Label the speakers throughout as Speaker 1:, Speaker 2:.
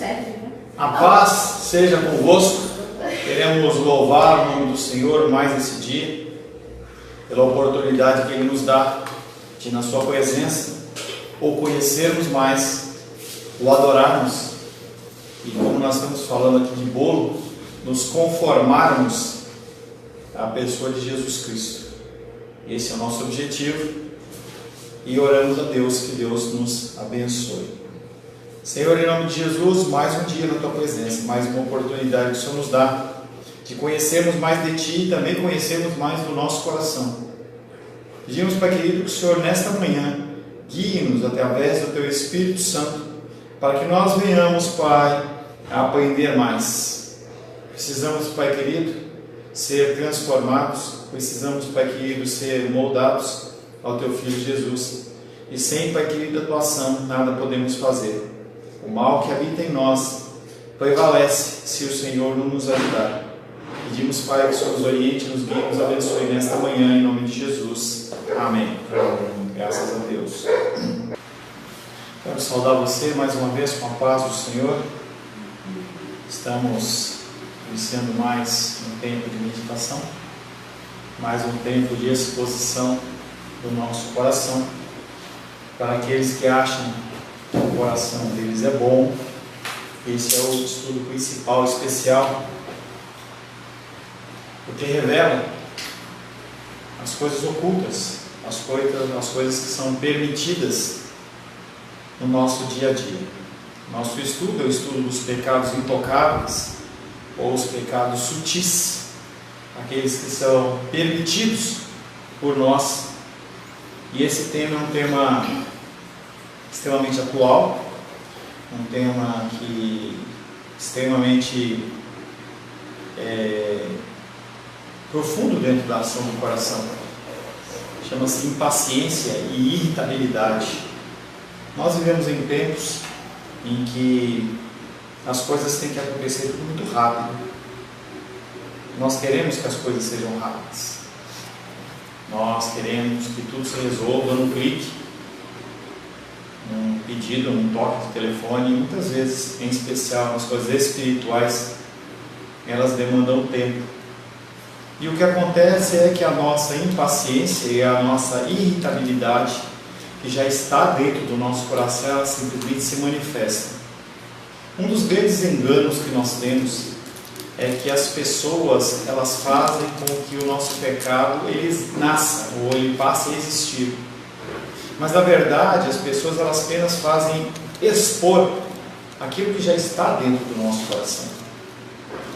Speaker 1: serve, né?
Speaker 2: A paz seja convosco. Queremos louvar o nome do Senhor mais esse dia, pela oportunidade que Ele nos dá de, na Sua presença, ou conhecermos mais, ou adorarmos, e como nós estamos falando aqui de bolo, nos conformarmos à pessoa de Jesus Cristo. Esse é o nosso objetivo, e oramos a Deus que Deus nos abençoe. Senhor, em nome de Jesus, mais um dia na Tua presença, mais uma oportunidade que o Senhor nos dá de conhecermos mais de Ti e também conhecermos mais do nosso coração. Pedimos, Pai querido, que o Senhor nesta manhã guie-nos através do Teu Espírito Santo, para que nós venhamos, Pai, a aprender mais. Precisamos, Pai querido, ser transformados, precisamos, Pai querido, ser moldados ao Teu Filho Jesus. E sem, Pai querido, a Tua ação, nada podemos fazer. O mal que habita em nós prevalece se o Senhor não nos ajudar. Pedimos, Pai, que o Senhor nos oriente, nos guie, nos abençoe nesta manhã, em nome de Jesus. Amém. Graças a Deus. Quero saudar você mais uma vez com a paz do Senhor. Estamos iniciando mais um tempo de meditação, mais um tempo de exposição do nosso coração. Para aqueles que acham que o coração deles é bom, esse é o estudo principal, especial, porque revela as coisas ocultas, as coisas que são permitidas no nosso dia a dia. Nosso estudo é o estudo dos pecados intocáveis, ou os pecados sutis, aqueles que são permitidos por nós. E esse tema é um tema extremamente atual, um tema que extremamente profundo dentro da ação do coração. Chama-se impaciência e irritabilidade. Nós vivemos em tempos em que as coisas têm que acontecer tudo muito rápido. Nós queremos que as coisas sejam rápidas. Nós queremos que tudo se resolva num clique, num pedido, num toque de telefone. E muitas vezes, em especial nas coisas espirituais, elas demandam tempo. E o que acontece é que a nossa impaciência e a nossa irritabilidade, que já está dentro do nosso coração, ela simplesmente se manifesta. Um dos grandes enganos que nós temos é que as pessoas, elas fazem com que o nosso pecado ele nasça, ou ele passe a existir. Mas na verdade, as pessoas elas apenas fazem expor aquilo que já está dentro do nosso coração.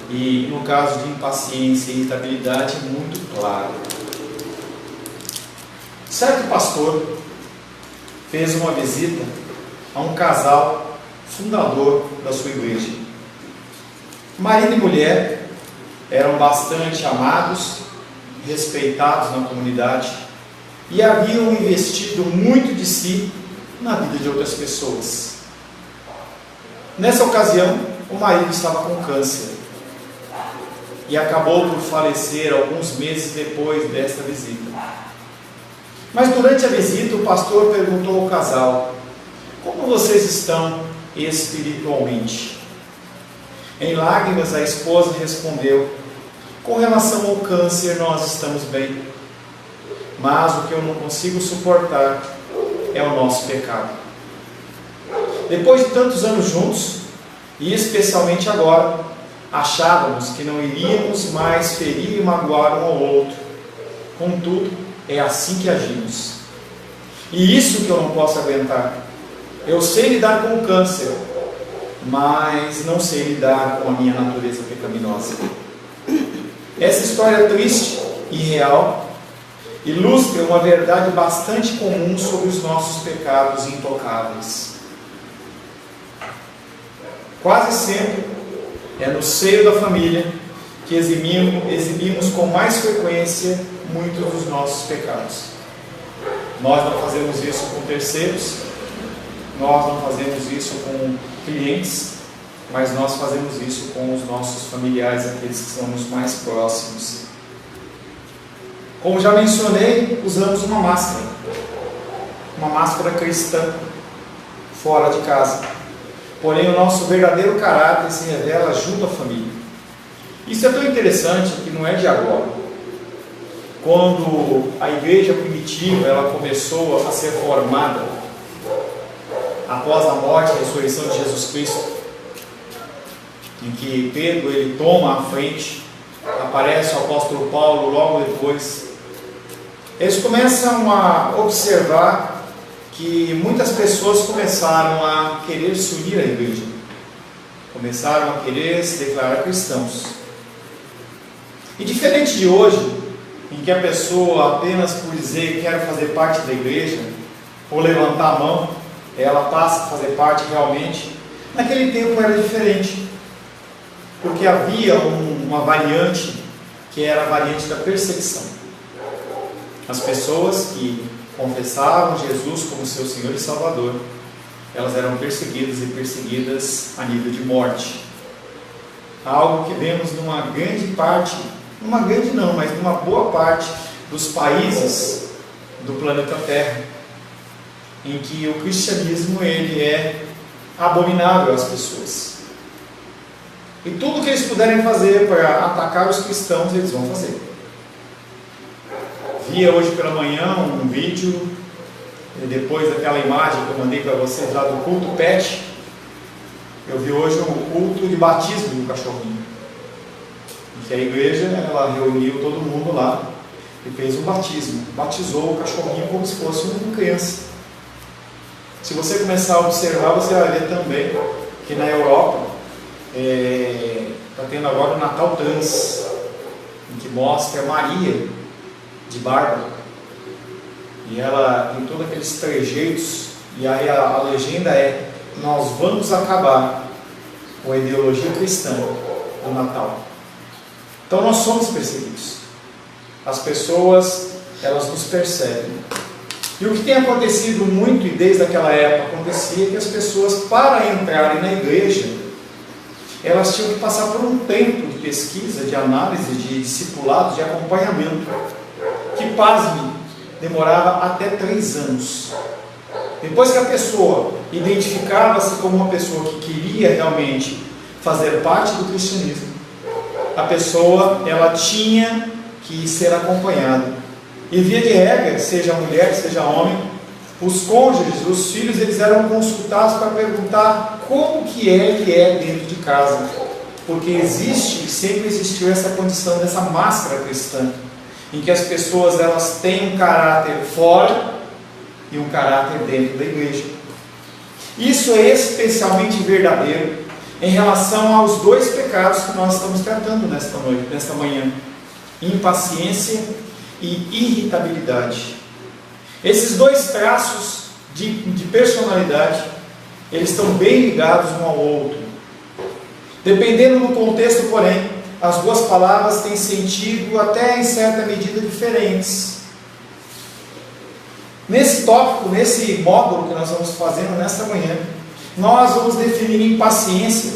Speaker 2: E no caso de impaciência e irritabilidade, é muito claro. Certo pastor fez uma visita a um casal fundador da sua igreja. Marido e mulher eram bastante amados, respeitados na comunidade e haviam investido muito de si na vida de outras pessoas. Nessa ocasião, o marido estava com câncer e acabou por falecer alguns meses depois desta visita. Mas durante a visita, o pastor perguntou ao casal: como vocês estão espiritualmente? Em lágrimas, a esposa respondeu: com relação ao câncer, nós estamos bem, mas o que eu não consigo suportar é o nosso pecado. Depois de tantos anos juntos, e especialmente agora, achávamos que não iríamos mais ferir e magoar um ao outro. Contudo, é assim que agimos. E isso que eu não posso aguentar. Eu sei lidar com o câncer, mas não sei lidar com a minha natureza pecaminosa. Essa história triste e real ilustra uma verdade bastante comum sobre os nossos pecados intocáveis. Quase sempre é no seio da família que exibimos com mais frequência muitos dos nossos pecados. Nós não fazemos isso com terceiros, nós não fazemos isso com clientes, mas nós fazemos isso com os nossos familiares, aqueles que são os mais próximos. Como já mencionei, usamos uma máscara cristã, fora de casa. porém o nosso verdadeiro caráter se revela junto à família. Isso é tão interessante que não é de agora. Quando a igreja primitiva ela começou a ser formada após a morte e a ressurreição de Jesus Cristo, em que Pedro ele toma a frente, aparece o apóstolo Paulo logo depois, eles começam a observar que muitas pessoas começaram a querer se unir à igreja, começaram a querer se declarar cristãos. E diferente de hoje, em que a pessoa apenas por dizer quero fazer parte da igreja, ou levantar a mão, ela passa a fazer parte realmente, naquele tempo era diferente, porque havia uma variante, que era a variante da perseguição. As pessoas que confessavam Jesus como seu Senhor e Salvador, elas eram perseguidas e perseguidas a nível de morte. Algo que vemos numa grande parte, numa grande não, mas numa boa parte dos países do planeta Terra, em que o cristianismo ele é abominável às pessoas. E tudo que eles puderem fazer para atacar os cristãos, eles vão fazer. Via hoje pela manhã um vídeo, depois daquela imagem que eu mandei para vocês lá do culto pet, eu vi hoje um culto de batismo do cachorrinho, em que a igreja ela reuniu todo mundo lá e fez um batismo, batizou o cachorrinho como se fosse uma criança. Se você começar a observar, você vai ver também que na Europa está tendo agora o Natal Trans, em que mostra Maria de barba, e ela tem todos aqueles trejeitos, e aí a legenda é: nós vamos acabar com a ideologia cristã do Natal. Então nós somos perseguidos, as pessoas elas nos perseguem, e o que tem acontecido muito, e desde aquela época acontecia, que as pessoas, para entrarem na igreja, elas tinham que passar por um tempo de pesquisa, de análise, de discipulado, de acompanhamento, que, pasme, demorava até 3 anos. Depois que a pessoa identificava-se como uma pessoa que queria realmente fazer parte do cristianismo, a pessoa ela tinha que ser acompanhada. E via de regra, seja mulher, seja homem, os cônjuges, os filhos, eles eram consultados para perguntar como que ele é dentro de casa, porque existe, sempre existiu essa condição dessa máscara cristã, em que as pessoas elas têm um caráter fora e um caráter dentro da igreja. Isso é especialmente verdadeiro em relação aos 2 pecados que nós estamos tratando nesta noite, nesta manhã: impaciência e irritabilidade. Esses 2 traços de personalidade, eles estão bem ligados um ao outro. Dependendo do contexto, porém, as 2 palavras têm sentido até em certa medida diferentes. Nesse tópico, nesse módulo que nós vamos fazendo nesta manhã, nós vamos definir impaciência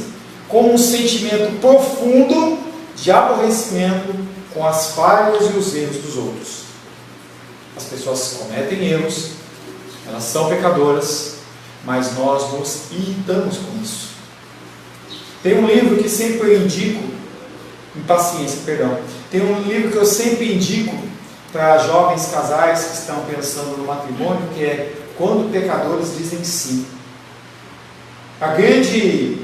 Speaker 2: como um sentimento profundo de aborrecimento com as falhas e os erros dos outros. As pessoas cometem erros, elas são pecadoras, mas nós nos irritamos com isso. Tem um livro que sempre eu indico, tem um livro que eu sempre indico para jovens casais que estão pensando no matrimônio, que é Quando Pecadores Dizem Sim. A grande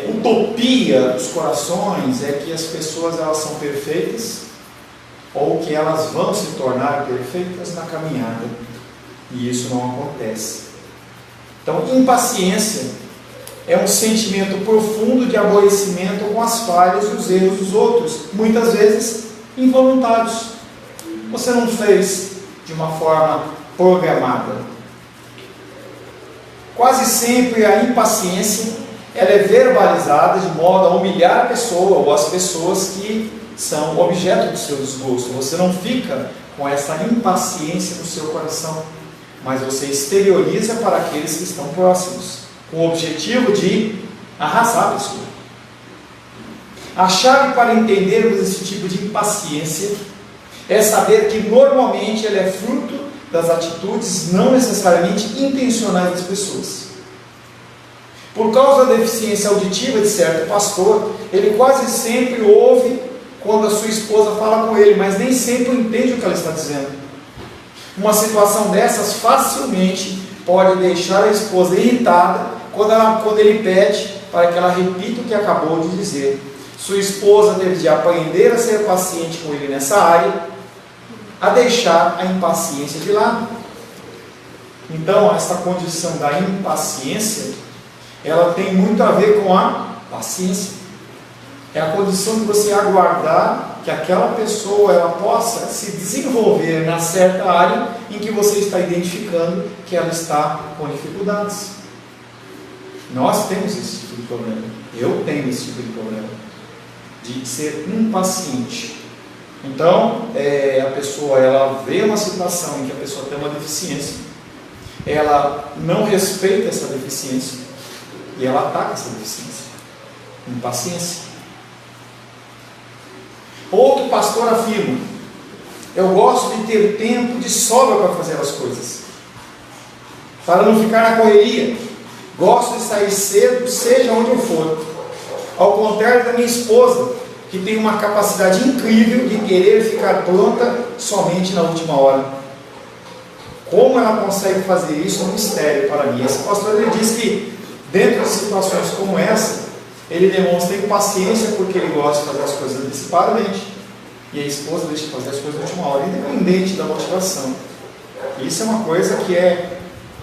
Speaker 2: utopia dos corações é que as pessoas elas são perfeitas, ou que elas vão se tornar perfeitas na caminhada, e isso não acontece. Então, impaciência é um sentimento profundo de aborrecimento com as falhas e os erros dos outros, muitas vezes involuntários. Você não fez de uma forma programada. Quase sempre a impaciência ela é verbalizada de modo a humilhar a pessoa ou as pessoas que são objeto do seu desgosto. Você não fica com essa impaciência no seu coração, mas você exterioriza para aqueles que estão próximos, com o objetivo de arrasar a pessoa. A chave para entendermos esse tipo de impaciência é saber que normalmente ela é fruto das atitudes não necessariamente intencionais das pessoas. Por causa da deficiência auditiva de certo pastor, ele quase sempre ouve quando a sua esposa fala com ele, mas nem sempre entende o que ela está dizendo. Uma situação dessas facilmente pode deixar a esposa irritada quando ele pede para que ela repita o que acabou de dizer. Sua esposa deve de aprender a ser paciente com ele nessa área, a deixar a impaciência de lado. Então, essa condição da impaciência, ela tem muito a ver com a paciência. É a condição de você aguardar que aquela pessoa ela possa se desenvolver na certa área em que você está identificando que ela está com dificuldades. Nós temos esse tipo de problema. Eu tenho esse tipo de problema de ser impaciente. Então, a pessoa ela vê uma situação em que a pessoa tem uma deficiência, ela não respeita essa deficiência e ela ataca essa deficiência. Impaciência. Outro pastor afirma: eu gosto de ter tempo de sobra para fazer as coisas, para não ficar na correria. Gosto de sair cedo, seja onde eu for. Ao contrário da minha esposa, que tem uma capacidade incrível de querer ficar pronta somente na última hora. Como ela consegue fazer isso é um mistério para mim. Esse pastor ele diz que dentro de situações como essa, ele demonstra impaciência porque ele gosta de fazer as coisas antecipadamente, e a esposa deixa de fazer as coisas na última hora, independente da motivação. Isso é uma coisa que é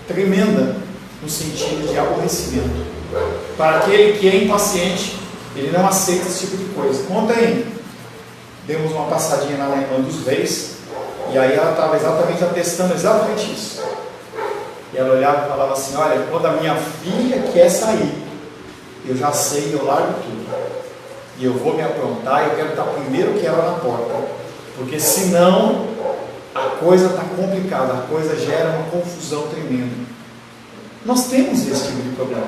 Speaker 2: tremenda no sentido de aborrecimento. Para aquele que é impaciente, ele não aceita esse tipo de coisa. Ontem demos uma passadinha na irmã dos Reis, e aí ela estava exatamente atestando exatamente isso. E ela olhava e falava assim: olha, quando a minha filha quer sair, eu já sei, eu largo tudo. E eu vou me aprontar, eu quero estar primeiro que ela na porta. Porque senão a coisa está complicada, a coisa gera uma confusão tremenda. Nós temos esse tipo de problema.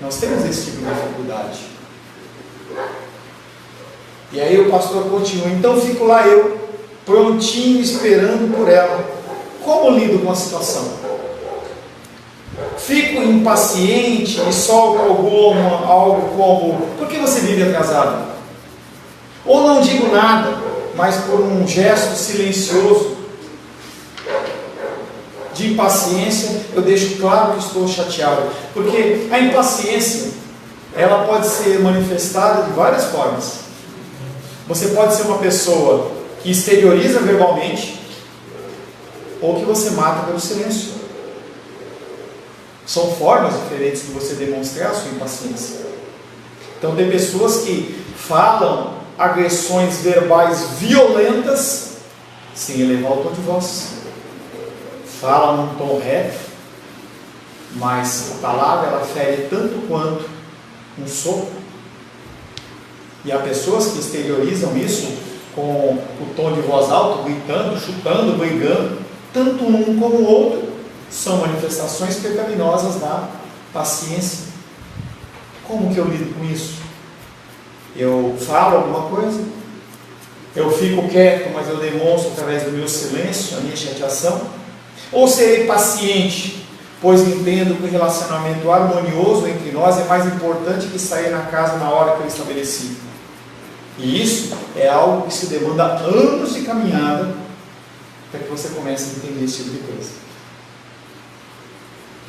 Speaker 2: Nós temos esse tipo de dificuldade. E aí o pastor continua: então fico lá eu, prontinho, esperando por ela. Como lido com a situação? Fico impaciente e solto algo como: por que você vive atrasado? Ou não digo nada, mas por um gesto silencioso de impaciência eu deixo claro que estou chateado. Porque a impaciência ela pode ser manifestada de várias formas. Você pode ser uma pessoa que exterioriza verbalmente, ou que você mata pelo silêncio. São formas diferentes de você demonstrar a sua impaciência. Então tem pessoas que falam agressões verbais violentas sem elevar o tom de voz. Falam num tom reto, mas a palavra ela fere tanto quanto um soco. E há pessoas que exteriorizam isso com o tom de voz alto, gritando, chutando, brigando. Tanto um como o outro são manifestações pecaminosas da paciência. Como que eu lido com isso? Eu falo alguma coisa? Eu fico quieto, mas eu demonstro através do meu silêncio a minha chateação? Ou serei paciente, pois entendo que o relacionamento harmonioso entre nós é mais importante que sair na casa na hora que eu estabeleci? E isso é algo que se demanda anos de caminhada para que você comece a entender esse tipo de coisa.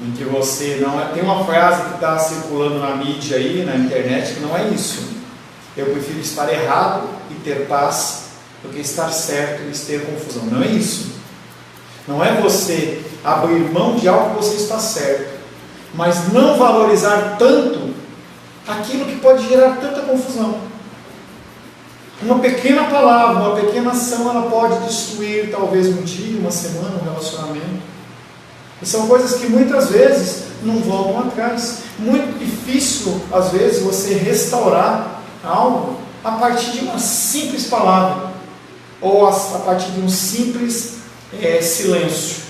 Speaker 2: Em que você não é... Tem uma frase que está circulando na mídia aí, na internet, que não é isso. Eu prefiro estar errado e ter paz do que estar certo e ter confusão. Não é isso. Não é você abrir mão de algo que você está certo, mas não valorizar tanto aquilo que pode gerar tanta confusão. Uma pequena palavra, uma pequena ação, ela pode destruir talvez um dia, uma semana, um relacionamento. E são coisas que muitas vezes não voltam atrás. Muito difícil, às vezes, você restaurar algo a partir de uma simples palavra, ou a partir de um simples silêncio.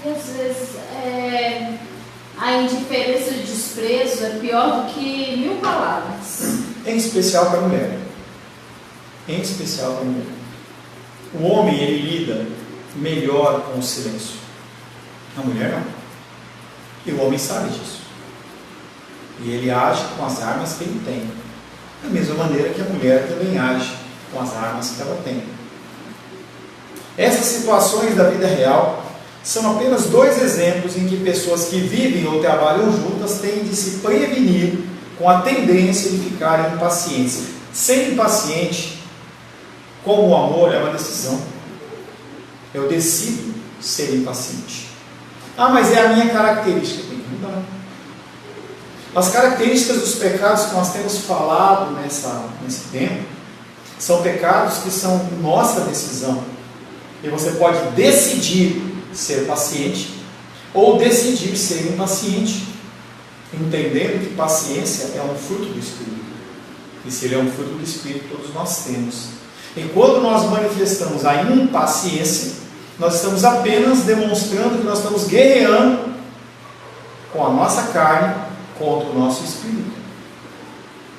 Speaker 1: E às vezes a indiferença e o desprezo é pior do que 1000 palavras.
Speaker 2: Em especial para a mulher. Em especial para a mulher. O homem, ele lida melhor com o silêncio. A mulher não. E o homem sabe disso. E ele age com as armas que ele tem. Da mesma maneira que a mulher também age com as armas que ela tem. Essas situações da vida real são apenas dois exemplos em que pessoas que vivem ou trabalham juntas têm de se prevenir com a tendência de ficarem impacientes. Ser impaciente, como o amor, é uma decisão. Eu decido ser impaciente. Ah, mas é a minha característica. Tem que mudar. As características dos pecados que nós temos falado nesse tempo são pecados que são nossa decisão. E você pode decidir ser paciente ou decidir ser impaciente, entendendo que paciência é um fruto do Espírito. E se ele é um fruto do Espírito, todos nós temos. E quando nós manifestamos a impaciência, nós estamos apenas demonstrando que nós estamos guerreando com a nossa carne contra o nosso espírito.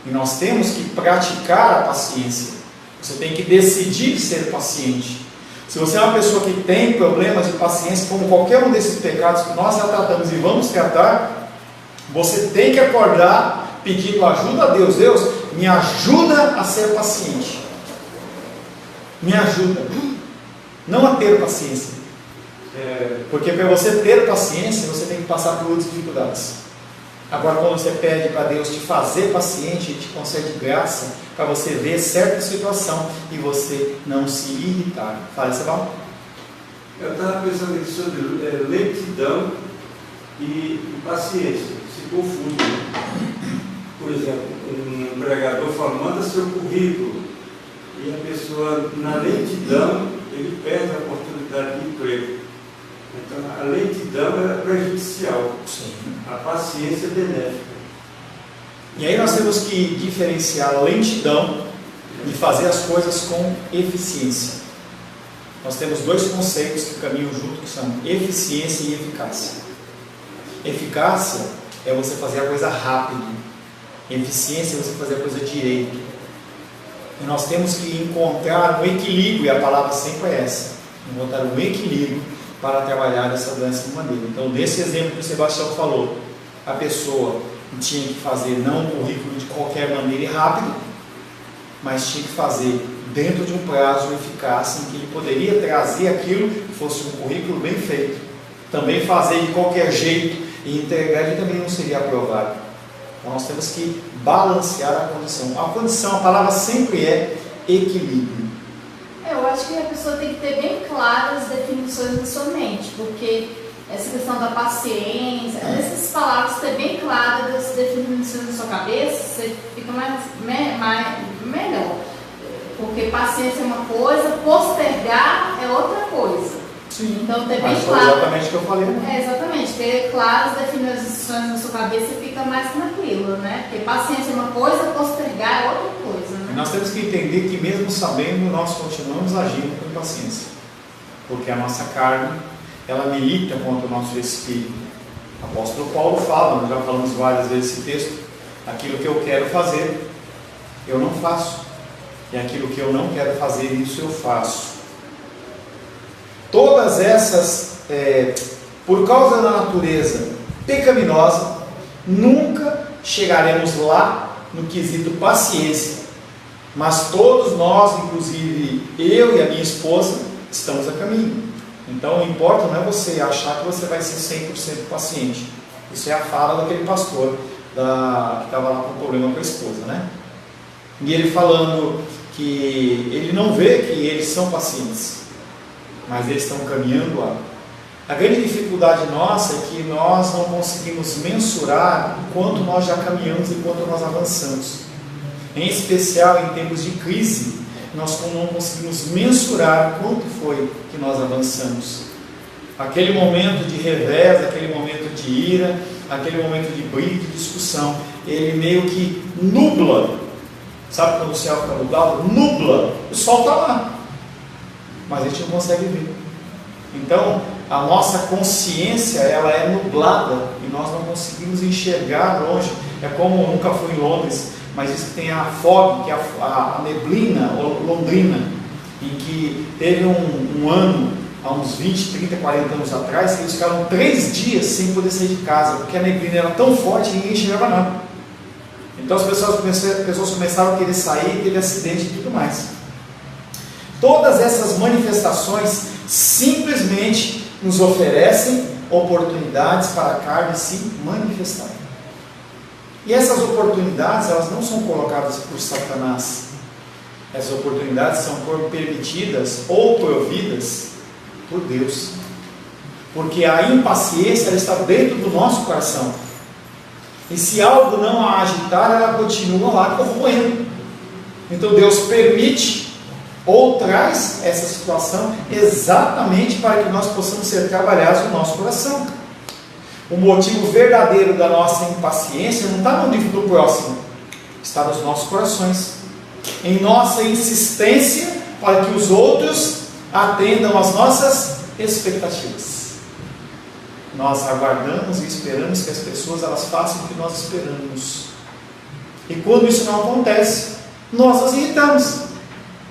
Speaker 2: E nós temos que praticar a paciência. Você tem que decidir ser paciente. Se você é uma pessoa que tem problemas de paciência, como qualquer um desses pecados que nós já tratamos e vamos tratar, você tem que acordar pedindo ajuda a Deus. Deus, me ajuda a ser paciente. Me ajuda. Não a ter paciência. Porque para você ter paciência, você tem que passar por outras dificuldades. Agora, quando você pede para Deus te fazer paciente, Ele te concede graça para você ver certa situação e você não se irritar. Fala, Sebal.
Speaker 3: Eu estava pensando aqui sobre lentidão e paciência. Se confunde. Por exemplo, um empregador fala, manda seu currículo. E a pessoa, na lentidão, ele perde a oportunidade de emprego. Então, a lentidão é prejudicial.
Speaker 2: Sim.
Speaker 3: A paciência é benéfica.
Speaker 2: E aí nós temos que diferenciar a lentidão de fazer as coisas com eficiência. Nós temos dois conceitos que caminham junto, que são eficiência e eficácia. Eficácia é você fazer a coisa rápido. Eficiência é você fazer a coisa direito. E nós temos que encontrar um equilíbrio, e a palavra sempre é essa. Encontrar um equilíbrio para trabalhar essa dessa maneira. Então, nesse exemplo que o Sebastião falou, a pessoa tinha que fazer não um currículo de qualquer maneira e rápido, mas tinha que fazer dentro de um prazo eficaz em que ele poderia trazer aquilo que fosse um currículo bem feito. Também fazer de qualquer jeito e entregar, ele também não seria aprovado. Então, nós temos que balancear a condição. A condição, a palavra sempre é equilíbrio.
Speaker 1: Eu acho que a pessoa tem que ter bem claras as definições na sua mente, porque essa questão da paciência, essas palavras ter bem claras as definições na sua cabeça, você fica melhor. Porque paciência é uma coisa, postergar é outra coisa.
Speaker 2: Sim.
Speaker 1: Então ter bem
Speaker 2: Mas foi
Speaker 1: claro.
Speaker 2: exatamente o que eu falei.
Speaker 1: Exatamente, ter claras as definições na sua cabeça fica mais tranquilo, né? Porque paciência é uma coisa, postergar é outra coisa, né?
Speaker 2: Nós temos que entender que mesmo sabendo, nós continuamos agindo com impaciência. Porque a nossa carne, ela milita contra o nosso espírito. O apóstolo Paulo fala, nós já falamos várias vezes esse texto, aquilo que eu quero fazer, eu não faço. E aquilo que eu não quero fazer, isso eu faço. Todas essas, por causa da natureza pecaminosa, nunca chegaremos lá no quesito paciência. Mas todos nós, inclusive eu e a minha esposa, estamos a caminho. Então o importa não é você achar que você vai ser 100% paciente. Isso é a fala daquele pastor que estava lá com problema com a esposa, né? E ele falando que ele não vê que eles são pacientes, mas eles estão caminhando lá. A grande dificuldade nossa é que nós não conseguimos mensurar o quanto nós já caminhamos e quanto nós avançamos. Em especial em tempos de crise, nós não conseguimos mensurar quanto foi que nós avançamos. Aquele momento de revés, aquele momento de ira, aquele momento de briga, de discussão, ele meio que nubla. Sabe quando o céu fica nublado? Nubla. O sol está lá, mas a gente não consegue ver. Então, a nossa consciência, ela é nublada e nós não conseguimos enxergar longe. É como, eu nunca fui em Londres, mas diz que tem a fog, que é a neblina londrina, em que teve um ano, há uns 20, 30, 40 anos atrás, que eles ficaram 3 dias sem poder sair de casa, porque a neblina era tão forte que ninguém enxergava nada. Então as pessoas começaram a querer sair, teve acidente e tudo mais. Todas essas manifestações simplesmente nos oferecem oportunidades para a carne se manifestar. E essas oportunidades, elas não são colocadas por Satanás. Essas oportunidades são permitidas ou providas por Deus. Porque a impaciência, ela está dentro do nosso coração. E se algo não a agitar, ela continua lá corroendo. Então Deus permite ou traz essa situação exatamente para que nós possamos ser trabalhados no nosso coração. O motivo verdadeiro da nossa impaciência não está no livro do próximo, está nos nossos corações, em nossa insistência para que os outros atendam às nossas expectativas. Nós aguardamos e esperamos que as pessoas elas façam o que nós esperamos, e quando isso não acontece, nós nos irritamos.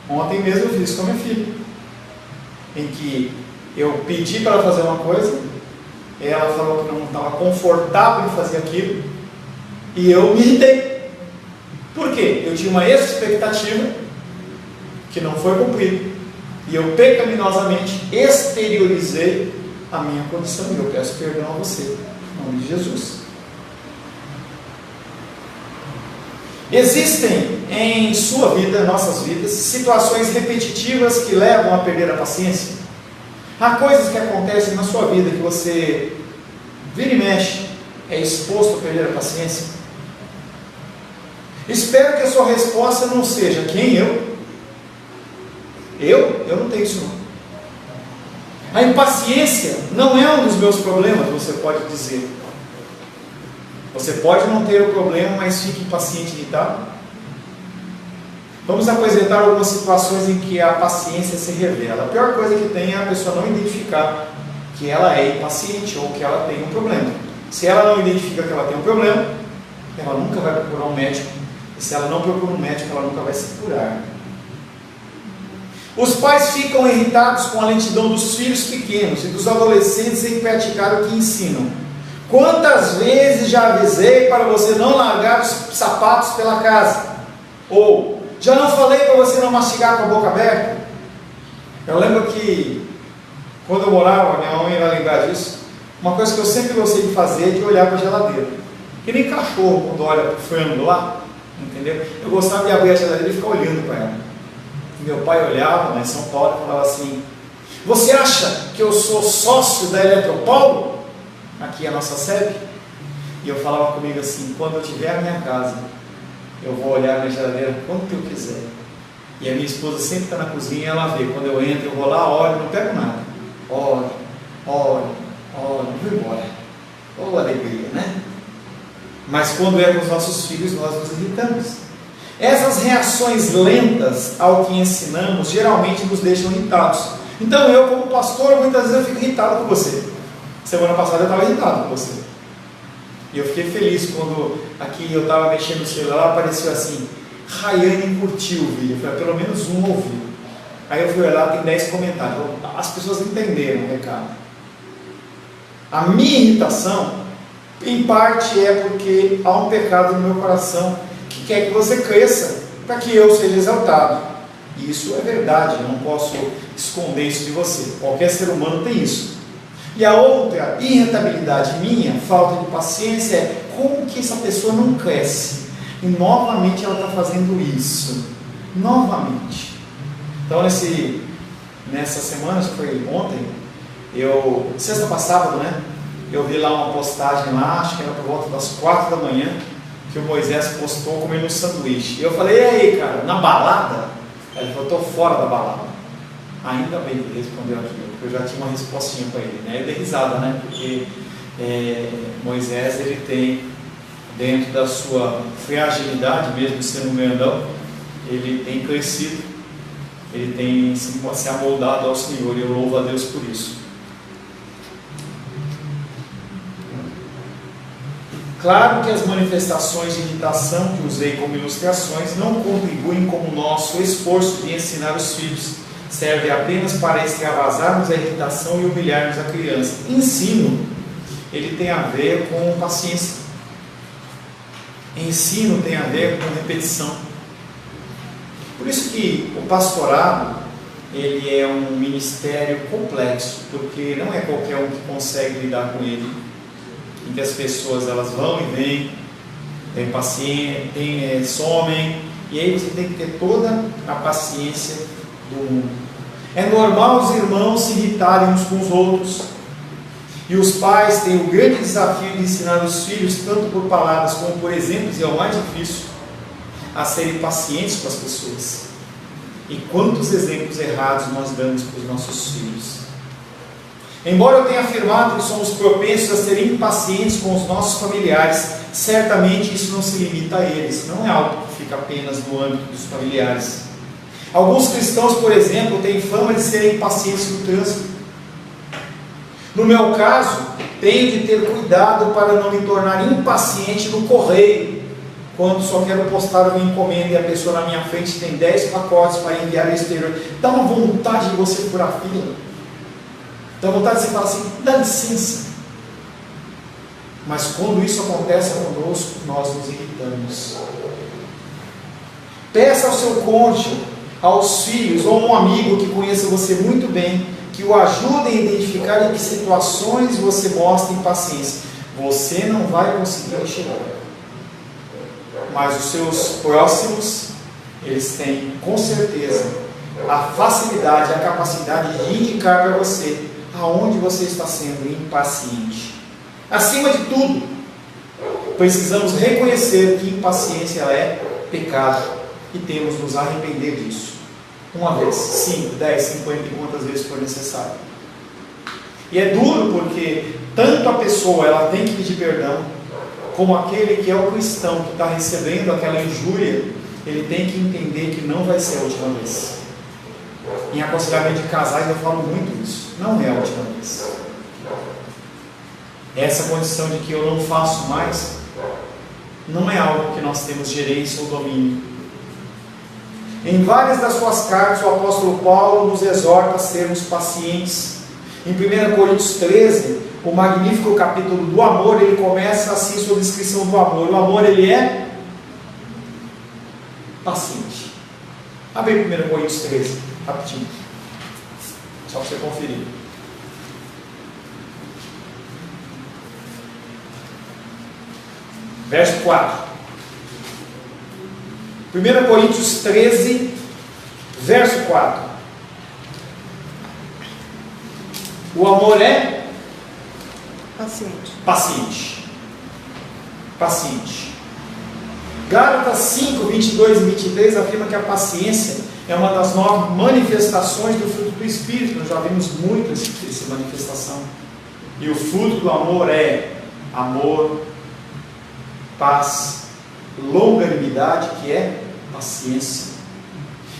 Speaker 2: Ontem mesmo eu fiz isso com a minha filha, em que eu pedi para ela fazer uma coisa, ela falou que não estava confortável em fazer aquilo, e eu me irritei. Por quê? Eu tinha uma expectativa que não foi cumprida, e eu pecaminosamente exteriorizei a minha condição, e eu peço perdão a você, em nome de Jesus. Existem em sua vida, em nossas vidas, situações repetitivas que levam a perder a paciência. Há coisas que acontecem na sua vida que você vira e mexe, é exposto a perder a paciência. Espero que a sua resposta não seja: quem eu? Eu não tenho isso não. A impaciência não é um dos meus problemas, você pode dizer. Você pode não ter o problema, mas fique impaciente e irritado. Vamos apresentar algumas situações em que a paciência se revela. A pior coisa que tem é a pessoa não identificar que ela é impaciente ou que ela tem um problema. Se ela não identifica que ela tem um problema, ela nunca vai procurar um médico. E se ela não procura um médico, ela nunca vai se curar. Os pais ficam irritados com a lentidão dos filhos pequenos e dos adolescentes em praticar o que ensinam. Quantas vezes já avisei para você não largar os sapatos pela casa? Ou, já não falei para você não mastigar com a boca aberta? Eu lembro que, quando eu morava, minha mãe vai lembrar disso, uma coisa que eu sempre gostei de fazer é de olhar para a geladeira. Que nem cachorro, quando olha para o frango lá, entendeu? Eu gostava de abrir a geladeira e ficar olhando para ela. Meu pai olhava, em São Paulo, e falava assim: você acha que eu sou sócio da Eletropaulo? Aqui é a nossa sede. E eu falava comigo assim: quando eu tiver a minha casa, eu vou olhar na geladeira quanto eu quiser. E a minha esposa sempre está na cozinha e ela vê. Quando eu entro, eu vou lá, olho, não pego nada. Olho, vou embora. Oh, alegria, né? Mas quando é com os nossos filhos, nós nos irritamos. Essas reações lentas ao que ensinamos geralmente nos deixam irritados. Então eu, como pastor, muitas vezes eu fico irritado com você. Semana passada eu estava irritado com você. E eu fiquei feliz quando aqui eu estava mexendo no celular, apareceu assim: Rayane curtiu o vídeo. Eu falei: pelo menos um ouviu. Aí eu fui olhar, tem 10 comentários. As pessoas entenderam o recado. A minha irritação, em parte, é porque há um pecado no meu coração que quer que você cresça, para que eu seja exaltado. E isso é verdade, eu não posso esconder isso de você. Qualquer ser humano tem isso. E a outra irritabilidade minha, falta de paciência, é como que essa pessoa não cresce. E novamente ela está fazendo isso. Novamente. Então nessa semana, acho que foi ontem, sexta passada, né? Eu vi lá uma postagem lá, acho que era por volta das 4 da manhã, que o Moisés postou comendo um sanduíche. E eu falei: e aí, cara, na balada? Ele falou: estou fora da balada. Ainda bem que ele respondeu aquilo, porque eu já tinha uma respostinha para ele, né? Eu dei risada, né? Porque Moisés, ele tem, dentro da sua fragilidade, mesmo sendo um grandão, ele tem crescido, ele tem se amoldado ao Senhor, e eu louvo a Deus por isso. Claro que as manifestações de irritação que usei como ilustrações não contribuem com o nosso esforço de ensinar os filhos. Serve apenas para extravasarmos a irritação e humilharmos a criança. Ensino, ele tem a ver com paciência. Ensino tem a ver com repetição. Por isso que o pastorado, ele é um ministério complexo, porque não é qualquer um que consegue lidar com ele, em que as pessoas elas vão e vêm, tem paciência, somem, e aí você tem que ter toda a paciência do mundo. É normal os irmãos se irritarem uns com os outros, e os pais têm o grande desafio de ensinar os filhos, tanto por palavras como por exemplos, e é o mais difícil, a serem pacientes com as pessoas. E quantos exemplos errados nós damos para os nossos filhos. Embora eu tenha afirmado que somos propensos a ser impacientes com os nossos familiares, certamente isso não se limita a eles, não é algo que fica apenas no âmbito dos familiares. Alguns cristãos, por exemplo, têm fama de serem impacientes no trânsito. No meu caso, tenho de ter cuidado para não me tornar impaciente no correio, quando só quero postar uma encomenda e a pessoa na minha frente tem 10 pacotes para enviar ao exterior. Dá uma vontade de você furar a fila. Dá vontade de você falar assim, dá licença. Mas quando isso acontece conosco, nós nos irritamos. Peça ao seu cônjuge, aos filhos ou a um amigo que conheça você muito bem, que o ajudem a identificar em que situações você mostra impaciência. Você não vai conseguir enxergar, mas os seus próximos, eles têm com certeza a facilidade, a capacidade de indicar para você aonde você está sendo impaciente. Acima de tudo, precisamos reconhecer que impaciência é pecado e temos nos arrepender disso. Uma vez, 5, 10, 50 e quantas vezes for necessário. E é duro porque tanto a pessoa ela tem que pedir perdão, como aquele que é o cristão que está recebendo aquela injúria, ele tem que entender que não vai ser a última vez. Em aconselhamento de casais eu falo muito isso. Não é a última vez. Essa condição de que eu não faço mais não é algo que nós temos gerência ou domínio. Em várias das suas cartas, o apóstolo Paulo nos exorta a sermos pacientes. Em 1 Coríntios 13, o magnífico capítulo do amor, ele começa assim sua descrição do amor. O amor, ele é paciente. Abre 1 Coríntios 13, rapidinho, só para você conferir. Verso 4. 1 Coríntios 13, verso 4. O amor é paciente. Paciente. Gálatas 5, 22 e 23 afirma que a paciência é uma das 9 manifestações do fruto do Espírito. Nós já vimos muito essa manifestação. E o fruto do amor é amor, paz, longanimidade, que é paciência.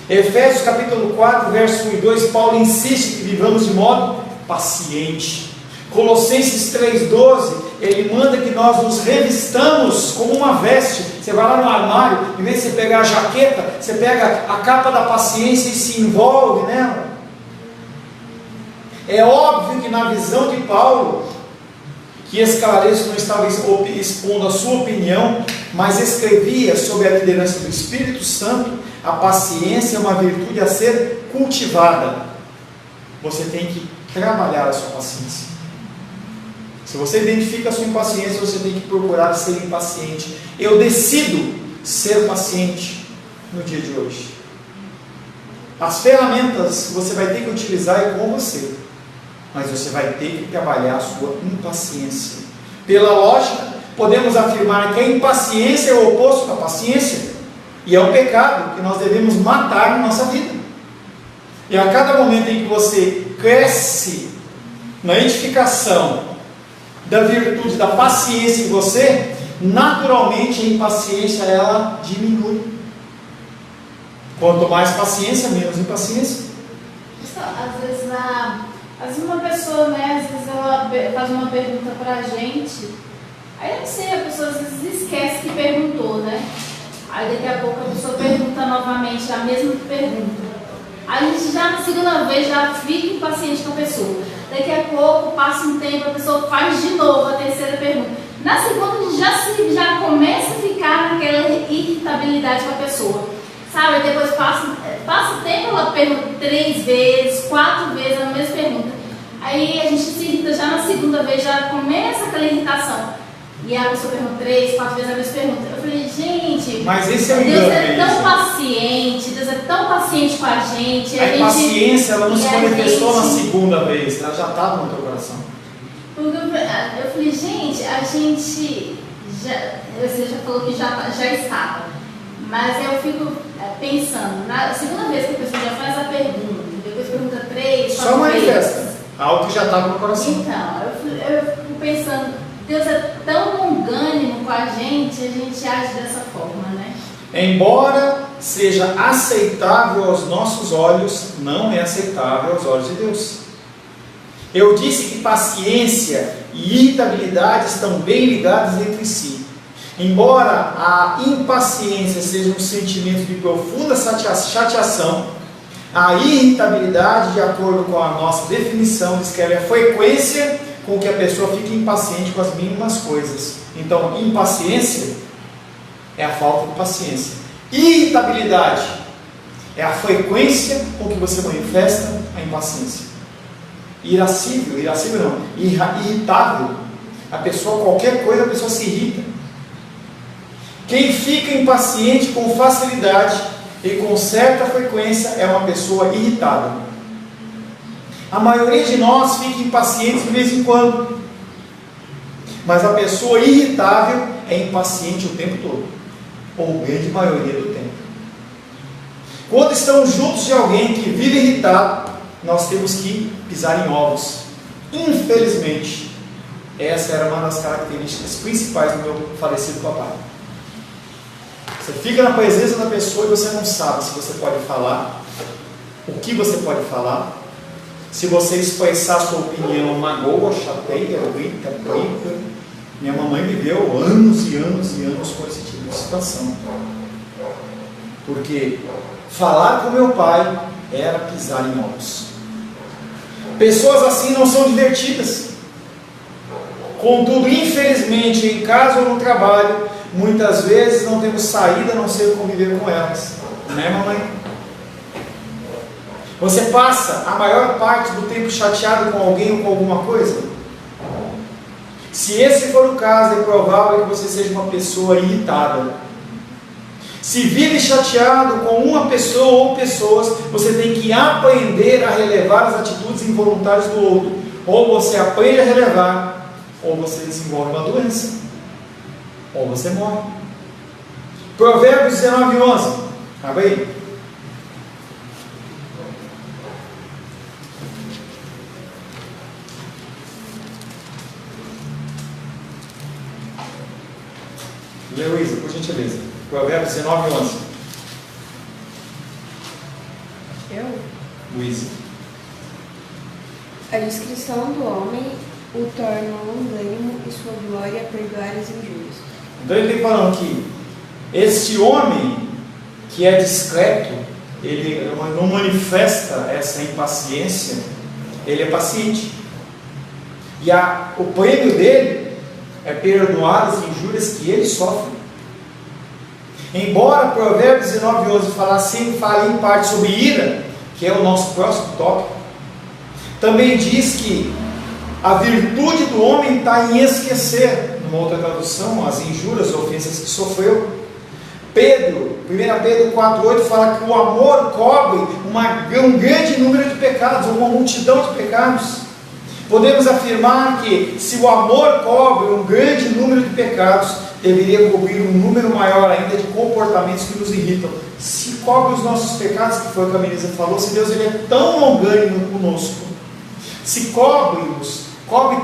Speaker 2: Efésios capítulo 4, verso 1 e 2, Paulo insiste que vivamos de modo paciente. Colossenses 3,12, ele manda que nós nos revistamos como uma veste. Você vai lá no armário, em vez de você pegar a jaqueta, você pega a capa da paciência e se envolve nela. É óbvio que na visão de Paulo, que esse calareço não estava expondo a sua opinião, mas escrevia sob a liderança do Espírito Santo, a paciência é uma virtude a ser cultivada. Você tem que trabalhar a sua paciência. Se você identifica a sua impaciência, você tem que procurar ser impaciente. Eu decido ser paciente no dia de hoje. As ferramentas que você vai ter que utilizar é com você, mas você vai ter que trabalhar a sua impaciência. Pela lógica, podemos afirmar que a impaciência é o oposto da paciência, e é um pecado que nós devemos matar na nossa vida. E a cada momento em que você cresce na edificação da virtude da paciência em você, naturalmente a impaciência ela diminui. Quanto mais paciência, menos impaciência.
Speaker 1: Às vezes uma pessoa, né, às vezes ela faz uma pergunta pra gente, aí eu não sei, a pessoa às vezes esquece que perguntou, né? Aí daqui a pouco a pessoa pergunta novamente a mesma pergunta. Aí a gente já na segunda vez já fica impaciente com a pessoa. Daqui a pouco passa um tempo, a pessoa faz de novo a terceira pergunta. Na segunda, a gente já começa a ficar naquela irritabilidade com a pessoa. Sabe? Depois passa o tempo, ela pergunta 3 vezes, 4 vezes a mesma pergunta. Aí a gente se irrita já na segunda vez, já começa aquela irritação. E a pessoa pergunta 3, 4 vezes a mesma pergunta. Eu falei, gente,
Speaker 2: mas esse é o
Speaker 1: Deus
Speaker 2: engano,
Speaker 1: é tão paciente, Deus é tão paciente com a gente.
Speaker 2: A impaciência, ela não se manifestou na
Speaker 1: gente...
Speaker 2: segunda vez, ela já estava no teu coração.
Speaker 1: Eu falei, gente, a gente você já falou que já estava, mas eu fico pensando, na segunda vez que a pessoa já faz a pergunta, depois pergunta 3, 4 vezes.
Speaker 2: Só manifesta algo que já estava no coração.
Speaker 1: Então, eu fico pensando, Deus é tão longânimo com a gente age dessa forma, né?
Speaker 2: Embora seja aceitável aos nossos olhos, não é aceitável aos olhos de Deus. Eu disse que paciência e irritabilidade estão bem ligadas entre si. Embora a impaciência seja um sentimento de profunda chateação, a irritabilidade, de acordo com a nossa definição, diz que ela é a frequência com que a pessoa fica impaciente com as mínimas coisas. Então, impaciência é a falta de paciência. Irritabilidade é a frequência com que você manifesta a impaciência. Irascível não, irritável, a pessoa, qualquer coisa, a pessoa se irrita. Quem fica impaciente com facilidade e com certa frequência é uma pessoa irritável. A maioria de nós fica impaciente de vez em quando, mas a pessoa irritável é impaciente o tempo todo, ou grande maioria do tempo. Quando estamos juntos de alguém que vive irritado, nós temos que pisar em ovos. Infelizmente, essa era uma das características principais do meu falecido papai. Você fica na presença da pessoa e você não sabe se você pode falar, o que você pode falar, se você expressar sua opinião, magoa, chateia, grita, briga. Minha mamãe viveu anos e anos e anos com esse tipo de situação. Porque falar com meu pai era pisar em ovos. Pessoas assim não são divertidas. Contudo, infelizmente, em casa ou no trabalho, muitas vezes não temos saída a não ser conviver com elas. Né, mamãe? Você passa a maior parte do tempo chateado com alguém ou com alguma coisa? Se esse for o caso, é provável que você seja uma pessoa irritada. Se vive chateado com uma pessoa ou pessoas, você tem que aprender a relevar as atitudes involuntárias do outro. Ou você aprende a relevar, ou você desenvolve uma doença, ou você morre. Provérbios 19:11. Abre aí. Lê, Luísa, por gentileza. Provérbios 19:11.
Speaker 4: Eu?
Speaker 2: Luísa.
Speaker 4: A discrição do homem o torna longânimo e sua glória perdoar as injúrias.
Speaker 2: Então ele está falando que este homem que é discreto, ele não manifesta essa impaciência, ele é paciente. E o prêmio dele é perdoar as injúrias que ele sofre. Embora Provérbios 19:11 fale em parte sobre ira, que é o nosso próximo tópico, também diz que a virtude do homem está em esquecer, numa outra tradução, as injúrias, as ofensas que sofreu. 1 Pedro 4:8 fala que o amor cobre um grande número de pecados, uma multidão de pecados. Podemos afirmar que se o amor cobre um grande número de pecados, deveria cobrir um número maior ainda de comportamentos que nos irritam. Se cobre os nossos pecados, que foi o que a Melissa falou, se Deus ele é tão longânimo conosco, se cobre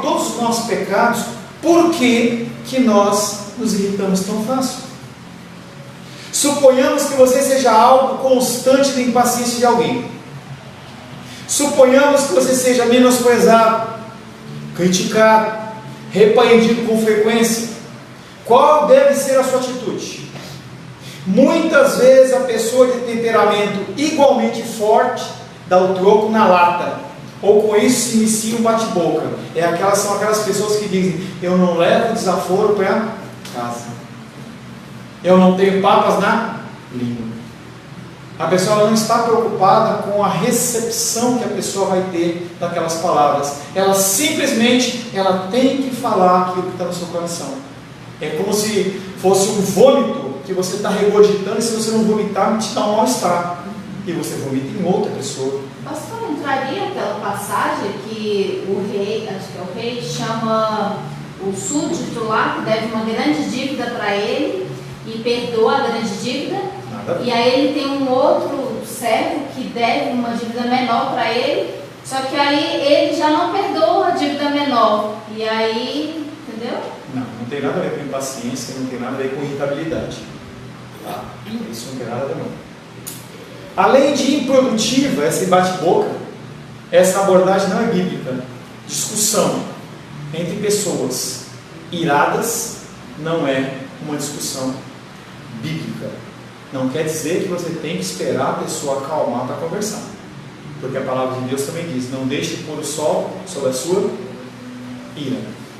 Speaker 2: todos os nossos pecados, por que nós nos irritamos tão fácil? Suponhamos que você seja algo constante da impaciência de alguém. Suponhamos que você seja menosprezado, criticado, repreendido com frequência. Qual deve ser a sua atitude? Muitas vezes a pessoa de temperamento igualmente forte dá o troco na lata, ou com isso se inicia um bate-boca. São aquelas pessoas que dizem: eu não levo desaforo para casa, eu não tenho papas na língua. A pessoa não está preocupada com a recepção que a pessoa vai ter daquelas palavras. Ela simplesmente tem que falar aquilo que está no seu coração. É como se fosse um vômito que você está regurgitando, e se você não vomitar, te dá um mal-estar. E você vomita em outra pessoa.
Speaker 1: Pastor, entraria aquela passagem que o rei, acho que é o rei, chama o súdito lá, que deve uma grande dívida para ele, e perdoa a grande dívida. E aí ele tem um outro servo que deve uma dívida menor para ele, só que aí ele já não perdoa a dívida menor. E aí, entendeu?
Speaker 2: Não tem nada a ver com impaciência, não tem nada a ver com irritabilidade. Isso não tem nada a ver não. Além de improdutiva, esse bate-boca, essa abordagem não é bíblica. Discussão entre pessoas iradas não é uma discussão bíblica. Não quer dizer que você tem que esperar a pessoa acalmar para conversar, porque a palavra de Deus também diz: não deixe pôr o sol sobre a sua ira.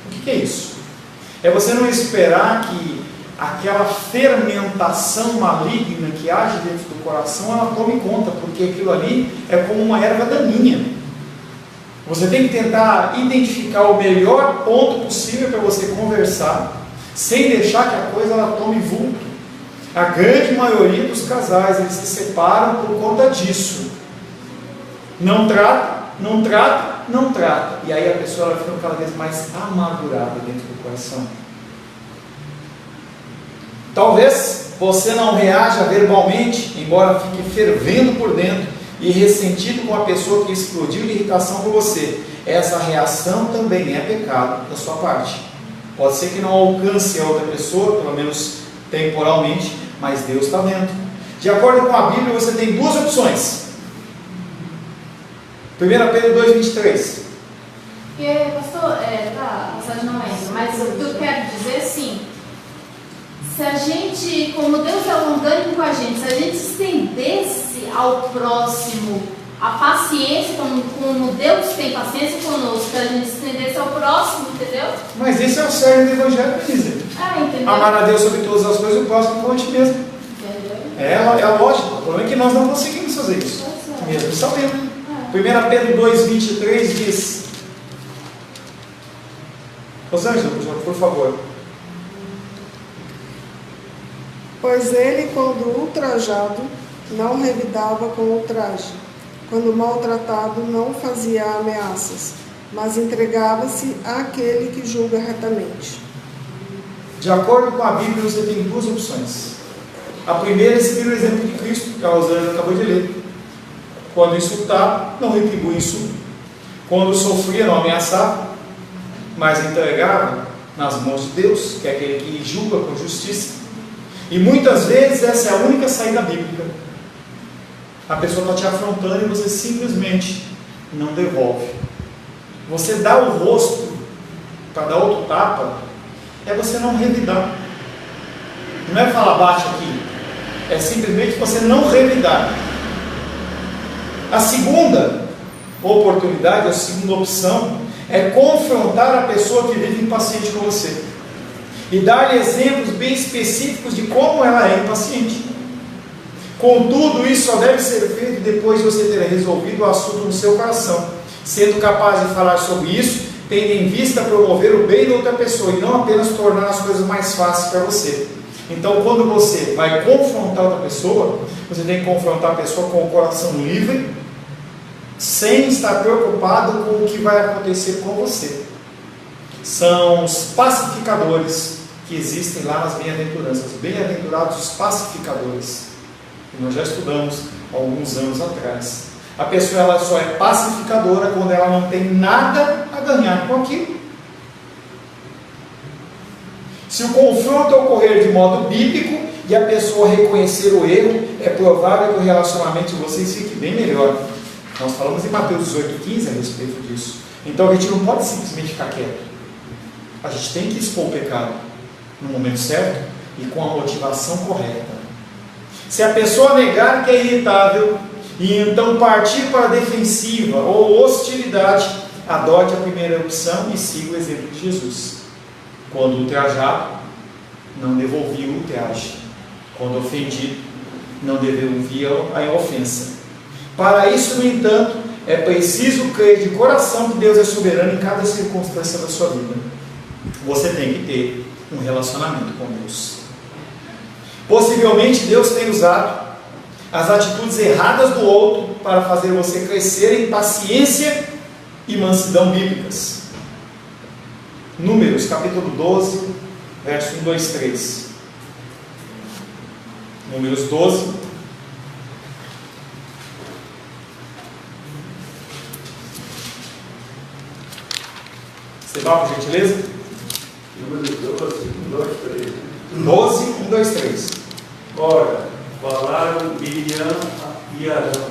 Speaker 2: O que é isso? É você não esperar que aquela fermentação maligna que age dentro do coração, ela tome conta, porque aquilo ali é como uma erva daninha. Você tem que tentar identificar o melhor ponto possível para você conversar, sem deixar que a coisa ela tome vulto. A grande maioria dos casais, eles se separam por conta disso. Não trata, não trata, não trata. E aí a pessoa vai ficando cada vez mais amargurada dentro do coração. Talvez você não reaja verbalmente, embora fique fervendo por dentro e ressentido com a pessoa que explodiu de irritação por você. Essa reação também é pecado da sua parte. Pode ser que não alcance a outra pessoa, pelo menos temporalmente, mas Deus está vendo. De acordo com a Bíblia, você tem duas opções. 1 Pedro 2,23.
Speaker 1: Porque, pastor, a passagem não entra, mas o que eu quero dizer é assim: se a gente, como Deus é longânimo com a gente, se a gente estendesse ao próximo a paciência, como Deus tem paciência conosco, se a gente estendesse ao próximo, entendeu?
Speaker 2: Mas isso é o cerne do Evangelho, dizer.
Speaker 1: Entendeu?
Speaker 2: Amar a Deus sobre todas as coisas, o próximo como a gente mesmo. É lógico. O problema é que nós não conseguimos fazer isso, mesmo sabendo. 1 Pedro 2,23 diz: Rosângela, por favor.
Speaker 5: Pois ele, quando ultrajado, não revidava com ultraje. Quando maltratado, não fazia ameaças, mas entregava-se àquele que julga retamente.
Speaker 2: De acordo com a Bíblia, você tem duas opções. A primeira é seguir o exemplo de Cristo, que a Rosângela acabou de ler. Quando insultava, não retribui insulto. Quando sofria, não ameaçava, mas entregava nas mãos de Deus, que é aquele que julga com justiça. E muitas vezes essa é a única saída bíblica. A pessoa está te afrontando e você simplesmente não devolve. Você dá o rosto para dar outro tapa, é você não revidar. Não é falar bate aqui, é simplesmente você não revidar. A segunda oportunidade, a segunda opção, é confrontar a pessoa que vive impaciente com você e dar-lhe exemplos bem específicos de como ela é impaciente. Contudo, isso só deve ser feito depois de você ter resolvido o assunto no seu coração, sendo capaz de falar sobre isso, tendo em vista promover o bem da outra pessoa e não apenas tornar as coisas mais fáceis para você. Então, quando você vai confrontar outra pessoa, você tem que confrontar a pessoa com o coração livre, sem estar preocupado com o que vai acontecer com você. São os pacificadores que existem lá nas bem-aventuranças. Bem-aventurados os pacificadores. E nós já estudamos alguns anos atrás. A pessoa ela só é pacificadora quando ela não tem nada a ganhar com aquilo. Se o confronto ocorrer de modo bíblico e a pessoa reconhecer o erro, é provável que o relacionamento de vocês fique bem melhor. Nós falamos em Mateus 18,15 a respeito disso. Então a gente não pode simplesmente ficar quieto. A gente tem que expor o pecado no momento certo e com a motivação correta. Se a pessoa negar que é irritável e então partir para a defensiva ou hostilidade, adote a primeira opção e siga o exemplo de Jesus. Quando ultrajado, não devolvia o ultraje. Quando ofendido, não devolvia a ofensa. Para isso, no entanto, é preciso crer de coração que Deus é soberano em cada circunstância da sua vida. Você tem que ter um relacionamento com Deus. Possivelmente Deus tem usado as atitudes erradas do outro para fazer você crescer em paciência e mansidão bíblicas. Números, capítulo 12, verso 1, 2, 3. Números 12. Você vai, por gentileza?
Speaker 3: Números 12, 1, 2, 3.
Speaker 2: 12, 1, 2, 3.
Speaker 3: Ora, falaram Miriam e Arão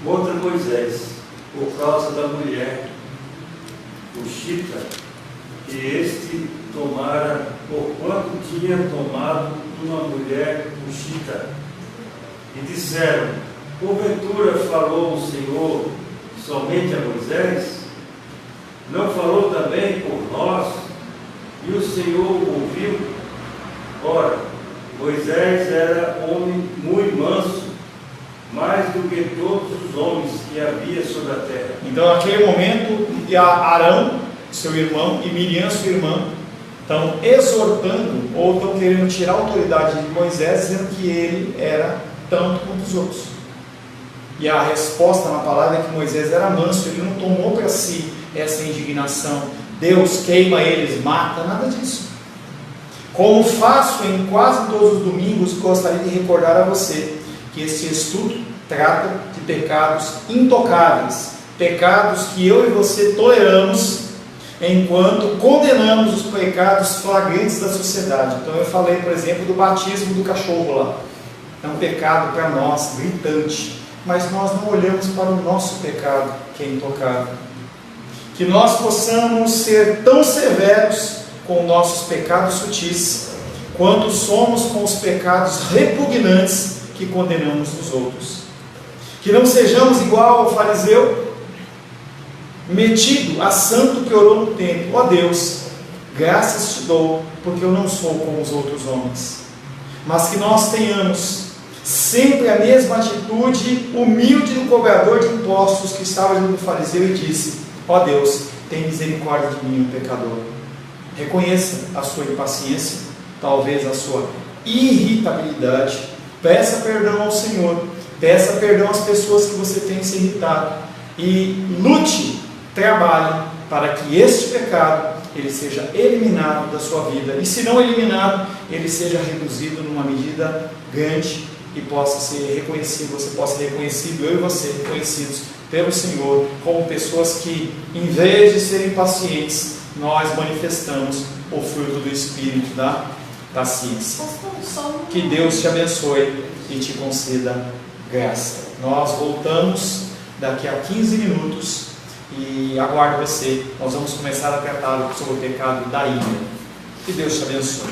Speaker 3: contra Moisés, por causa da mulher, o Chita, que este tomara, porquanto tinha tomado uma mulher, o Chita. E disseram: porventura falou o Senhor somente a Moisés? Não falou também por nós? E o Senhor ouviu? Ora, Moisés era homem muito manso, mais do que todos os homens que havia sobre a terra.
Speaker 2: Então, naquele momento, Arão, seu irmão, e Miriam, sua irmã, estão exortando ou estão querendo tirar a autoridade de Moisés, dizendo que ele era tanto quanto os outros. E a resposta na palavra é que Moisés era manso, ele não tomou para si essa indignação. Deus queima eles, mata, nada disso. Como faço em quase todos os domingos, gostaria de recordar a você que este estudo trata de pecados intocáveis, pecados que eu e você toleramos enquanto condenamos os pecados flagrantes da sociedade. Então eu falei, por exemplo, do batismo do cachorro lá. É um pecado para nós, gritante, mas nós não olhamos para o nosso pecado, que é intocável. Que nós possamos ser tão severos com nossos pecados sutis, quanto somos com os pecados repugnantes que condenamos nos outros. Que não sejamos igual ao fariseu, metido a santo que orou no templo: ó Deus, graças te dou, porque eu não sou como os outros homens. Mas que nós tenhamos sempre a mesma atitude humilde do cobrador de impostos que estava junto do fariseu e disse: ó Deus, tem misericórdia de mim, um pecador. Reconheça a sua impaciência, talvez a sua irritabilidade. Peça perdão ao Senhor, peça perdão às pessoas que você tem se irritado e lute, trabalhe para que este pecado ele seja eliminado da sua vida, e se não eliminado, ele seja reduzido numa medida grande e possa ser reconhecido, você possa ser reconhecido, eu e você reconhecidos pelo Senhor como pessoas que, em vez de serem pacientes, nós manifestamos o fruto do Espírito da paciência. Que Deus te abençoe e te conceda graça. Nós voltamos daqui a 15 minutos e aguardo você. Nós vamos começar a tratar sobre o pecado da ira. Que Deus te abençoe.